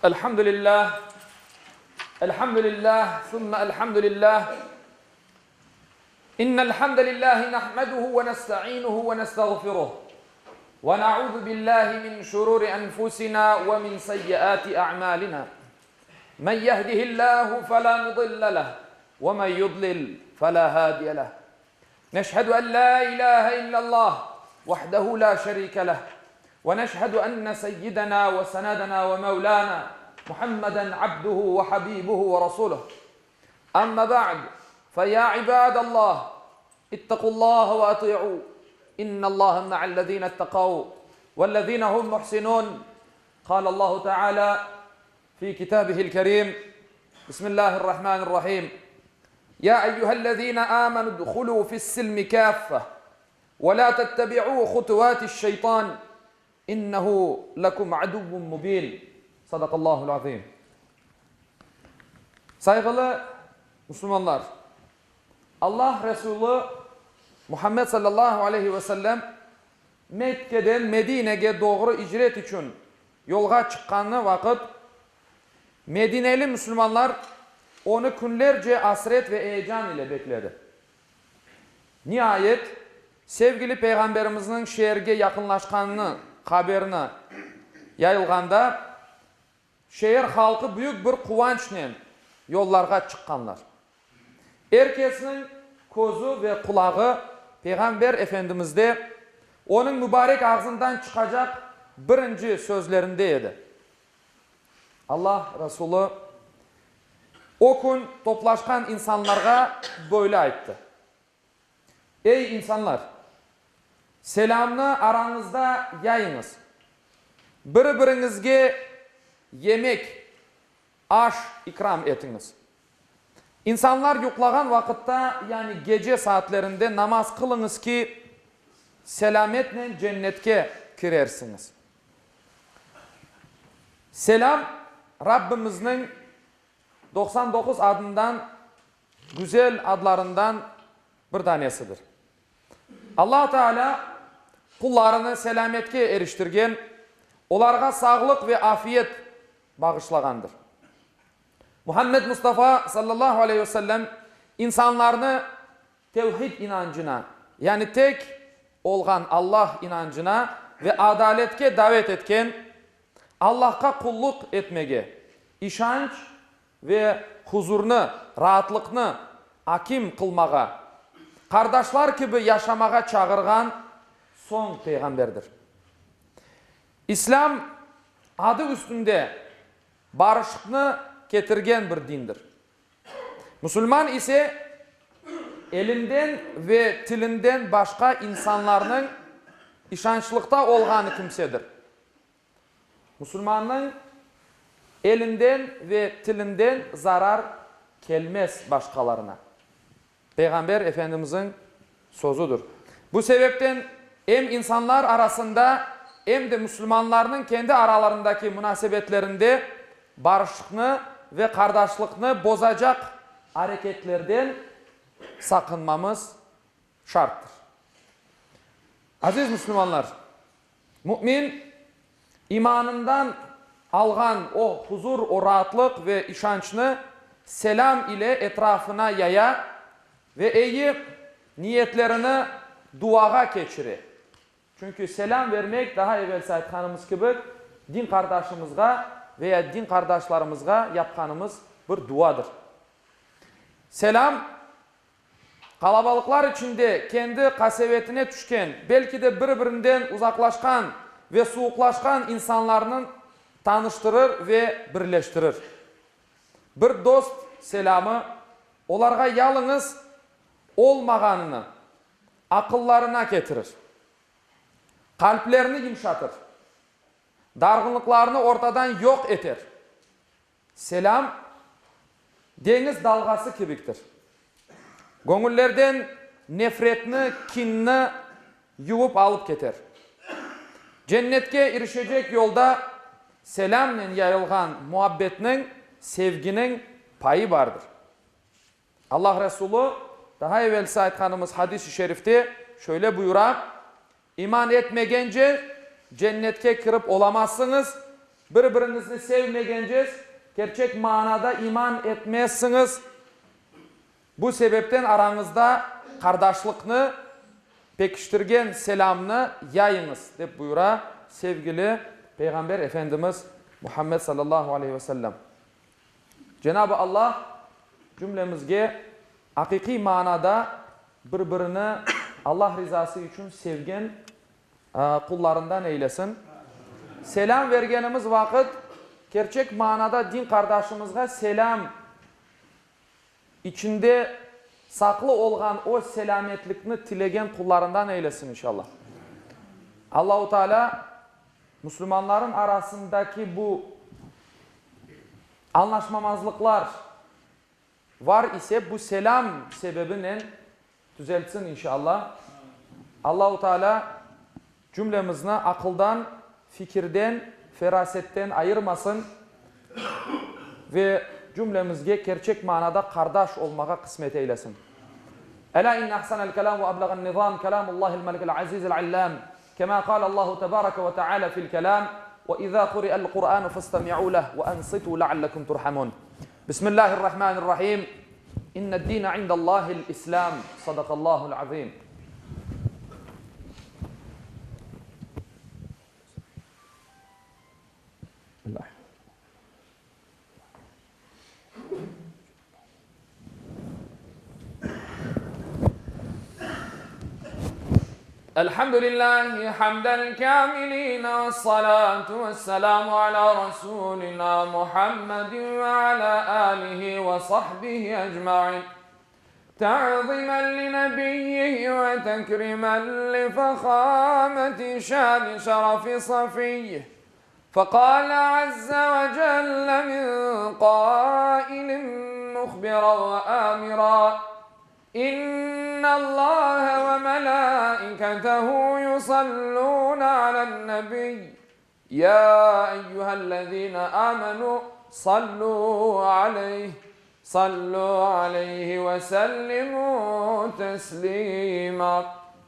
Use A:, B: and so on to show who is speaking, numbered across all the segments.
A: Elhamdülillah, elhamdülillah, thumma elhamdülillah. İnnel hamdelellahi nahmeduhu ve nesta'inuhu ve nestağfiruh. Ve na'udhu billahi min şururi enfusina ve min seyyiati a'malina. Men yehdihillahu fela mudille leh ve men yudlil fela hadiye leh. Neşhedü en la ilahe illallah vahdehu la şerike leh. ونشهد أن سيدنا وسندنا ومولانا محمدا عبده وحبيبه ورسوله أما بعد فيا عباد الله اتقوا الله وأطيعوا إن الله مع الذين اتقوا والذين هم محسنون قال الله تعالى في كتابه الكريم بسم الله الرحمن الرحيم يا أيها الذين آمنوا ادخلوا في السلم كافة ولا تتبعوا خطوات الشيطان İnnehu lekum aduvvun mubin. Sadakallahul azim. Saygılı Müslümanlar, Allah Resulü Muhammed sallallahu aleyhi ve sellem Mekke'den Medine'ye doğru icret için yolga çıkkanı vakit Medineli Müslümanlar onu günlerce hasret ve heyecan ile bekledi. Nihayet sevgili Peygamberimizin şehirge yakınlaşkanını haberini yayılganda şehir halkı büyük bir kuvvançla yollarga çıkkanlar. Herkesinin kozu ve kulağı Peygamber Efendimiz'de onun mübarek ağzından çıkacak birinci sözlerindeydi. Allah Resulü o gün toplaşkan insanlarga böyle aytdı. Ey insanlar! Selamını aranızda yayınız. Birinizge yemek, aş ikram etiniz. İnsanlar yuklagan vakitte yani gece saatlerinde namaz kılınız ki selametle cennetke girersiniz. Selam Rabbimizin 99 adından güzel adlarından bir tanesidir. Allah Teala kullarını selametke eriştirgen, olarga sağlık ve afiyet bağışlagandır. Muhammed Mustafa sallallahu aleyhi ve sellem insanlarını tevhid inancına, yani tek olgan Allah inancına ve adaletke davet etken, Allah'a kulluk etmege, işanç ve huzurunu, rahatlıkını hakim kılmaga, kardeşler gibi yaşamaga çağırgan son peygamberdir. İslam adı üstünde barışıklığı getirgen bir dindir. Müslüman ise elinden ve tilinden başka insanların işançlıkta olganı kimsedir. Müslümanın elinden ve tilinden zarar gelmez başkalarına. Peygamber Efendimizin sözüdür. Bu sebepten hem insanlar arasında hem de Müslümanların kendi aralarındaki münasebetlerinde barışıklığı ve kardeşlikni bozacak hareketlerden sakınmamız şarttır. Aziz Müslümanlar, mümin imanından algan o huzur, o rahatlık ve işançını selam ile etrafına yaya ve iyi niyetlerini duaga geçirir. Çünkü selam vermek daha evvel saytkanımız gibi din kardeşimizge veya din kardeşlerimizge yapkanımız bir duadır. Selam kalabalıklar içinde kendi kasevetine düşken, belki de birbirinden uzaklaşkan ve soğuklaşkan insanların tanıştırır ve birleştirir. Bir dost selamı olarga yalnız olmaganını akıllarına getirir. Kalplerini yumuşatır. Dargınlıklarını ortadan yok eter. Selam deniz dalgası gibidir. Gönüllerden nefretini, kinini yuvup alıp getir. Cennetke erişecek yolda selamla yayılgan muhabbetinin, sevginin payı vardır. Allah Resulü daha evvel aytkanımız hadis-i şerifte şöyle buyurar: İman etmegence cennetke kirip olamazsınız. bir-birinizni sevmegenceğiz, gerçek manada iman etmezsiniz. Bu sebepten aranızda kardeşlikni pekiştirgen selamını yayınız dep buyura sevgili Peygamber Efendimiz Muhammed sallallahu aleyhi ve sellem. Cenab-ı Allah cümlemizge hakiki manada birbirini Allah rızası için sevgen kullarından eylesin. Selam vergenimiz vakit gerçek manada din kardeşimizge selam içinde saklı olgan o selametlikni tilegen kullarından eylesin inşallah. Allahu Teala Müslümanların arasındaki bu anlaşmamazlıklar var ise bu selam sebebiyle düzeltsin inşallah. Allahu Teala cümlemizini akıldan, fikirden, ferasetten ayırmasın ve cümlemizge gerçek manada kardeş olmaya kısmet eylesin. Ela inne ahsanel kelam ve ablagan nizam kelamullahil melikil azizil allam kema kâle Allahu tebareke ve teâlâ fil kelam ve izâ kuri'el Kur'anu fastami'û leh ve ansitû leallekum turhamun. Bismillahirrahmanirrahim. İnned dîne indallâhil islam. Sadakallâhul azîm. Elhamdülillahi hamdel kâmilîn ve salatu ve selamu ala Resulina Muhammedin ve ala âlihi ve sahbihi ecma'in. Ta'zimen li nebiyyihi ve tekrimen li fekhameti şâni şerefi safiyyih. فقال عز وجل من قائل مخبرا وآمرا إن الله وملائكته يصلون على النبي يا أيها الذين آمنوا صلوا عليه وسلموا تسليما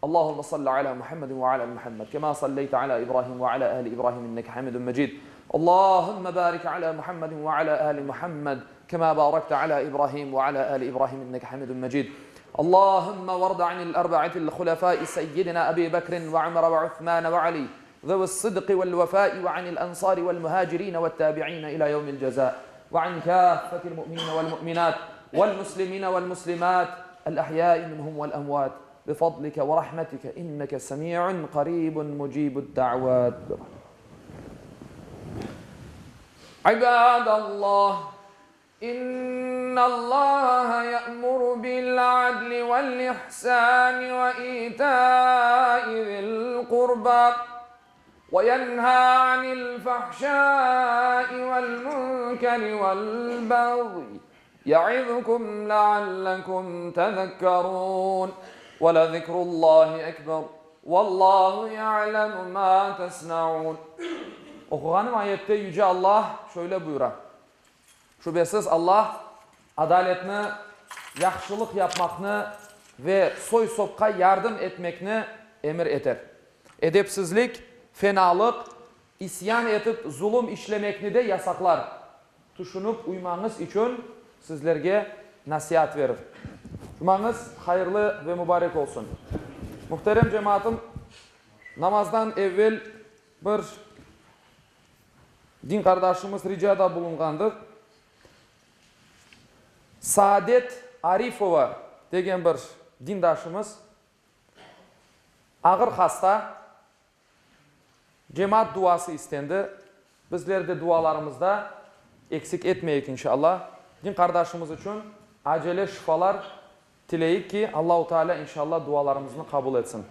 A: اللهم صل على محمد وعلى محمد كما صليت على إبراهيم وعلى آل إبراهيم إنك حميد مجيد اللهم بارك على محمد وعلى آل محمد كما باركت على إبراهيم وعلى آل إبراهيم إنك حميد مجيد اللهم وارض عن الأربعة الخلفاء سيدنا أبي بكر وعمر وعثمان وعلي ذوي الصدق والوفاء وعن الأنصار والمهاجرين والتابعين إلى يوم الجزاء وعن كافة المؤمنين والمؤمنات والمسلمين والمسلمات الأحياء منهم والأموات بفضلك ورحمتك إنك سميع قريب مجيب الدعوات. عباد الله إن الله يأمر بالعدل والإحسان وإيتاء ذي القربى وينهى عن الفحشاء والمنكر والبغي يعظكم لعلكم تذكرون ولذكر الله أكبر والله يعلم ما تصنعون. Okuğanım ayette Yüce Allah şöyle buyurar. Şüphesiz Allah adaletini, yaxşılık yapmakını ve soy sopka yardım etmekini emir eder. Edepsizlik, fenalık, isyan etip zulüm işlemekni de yasaklar. Tuşunup uymanız için sizlerge nasihat verir. Cumanız hayırlı ve mübarek olsun. Muhterem cemaatim, namazdan evvel bir din kardeşimiz ricada bulungandır. Saadet Arifova degen bir dindaşımız ağır hasta, cemaat duası istendi. Bizler de dualarımızda eksik etmeyek inşallah. Din kardeşimiz için acele şifalar tileyik ki Allah-u Teala inşallah dualarımızı kabul etsin.